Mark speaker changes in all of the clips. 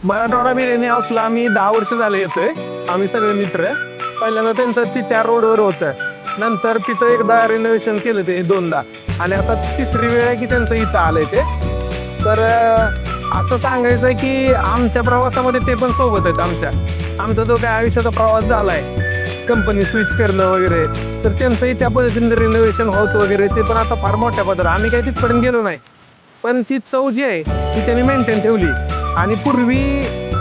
Speaker 1: मराठवाडा बिर्याणी हाऊसला आम्ही 10 वर्ष झाले येतोय. आम्ही सगळे मित्र. पहिल्यांदा त्यांचं ती त्या रोडवर होतं. नंतर तिथं एकदा रिनोव्हेशन केलं ते 2दा आणि आता तिसरी वेळ आहे की त्यांचं इथं आलंय ते. तर असं सांगायचं आहे की आमच्या प्रवासामध्ये ते पण सोबत आहेत आमचा जो काय आयुष्याचा प्रवास झाला आहे कंपनी स्विच करणं वगैरे, तर त्यांचंही त्या पद्धतीने रिनोव्हेशन होत वगैरे ते पण आता फार मोठ्या पद्धतीने. आम्ही काही तिथपर्यंत गेलो नाही, पण ती चव जी आहे ती त्यांनी मेंटेन ठेवली. आणि पूर्वी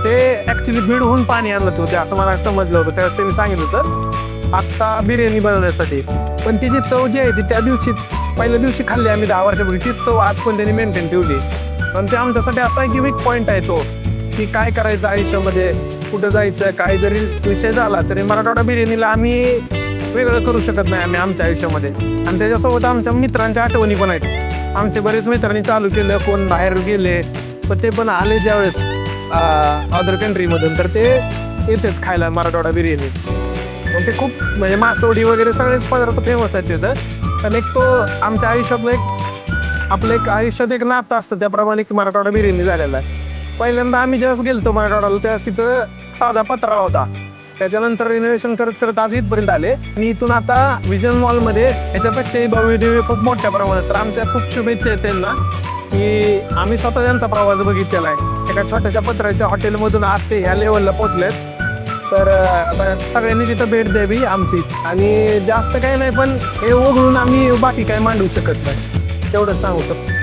Speaker 1: ते ॲक्च्युली बीडहून पाणी आणत होते असं मला समजलं होतं, त्यावेळेस त्यांनी सांगितलं होतं आत्ता बिर्याणी बनवण्यासाठी. पण ती जी चव जी आहे ती त्या दिवशी पहिल्या दिवशी खाल्ली आम्ही 10 वर्षापूर्वी, तीच चव आज पण त्यांनी मेंटेन ठेवली. पण ते आमच्यासाठी असा आहे की वीक पॉईंट आहे तो, की काय करायचं आयुष्यामध्ये, कुठं जायचं, काही जरी विषय झाला तरी मराठवाडा बिर्याणीला आम्ही वेगळं करू शकत नाही आम्ही आमच्या आयुष्यामध्ये. आणि त्याच्यासोबत आमच्या मित्रांच्या आठवणी पण आहेत. आमचे बरेच मित्रांनी चालू केलं, कोण बाहेर गेले, पण ते पण आले ज्यावेळेस अदर कंट्रीमधून तर ते येतात खायला मराठवाडा बिर्याणी. मग ते खूप म्हणजे मासवडी वगैरे सगळेच पदार्थ फेमस आहेत तिथं. पण एक तो आमच्या आयुष्यातलं आपलं एक आयुष्यात एक नातं असतं त्याप्रमाणे एक मराठवाडा बिर्याणी झालेला आहे. पहिल्यांदा आम्ही जेव्हा गेलतो मराठवाड्याला त्यावेळेस तिथं साधा पत्रा होता. त्याच्यानंतर रिनोव्हेशन करत करत आज इथपर्यंत आले आणि इथून आता विजन मॉलमध्ये याच्यापेक्षाही भव्य दिव्य खूप मोठ्या प्रमाणात. तर आमच्या खूप शुभेच्छा आहेत त्यांना की आम्ही स्वतः त्यांचा प्रवास बघितलेला आहे. एका छोट्याशा पत्राच्या हॉटेलमधून आज ते ह्या लेवलला पोहोचलेत. तर आता सगळ्यांनी तिथं भेट द्यावी आमची. आणि जास्त काही नाही, पण हे वगळून आम्ही बाकी काही मांडू शकत नाही, तेवढंच सांगू शकतो.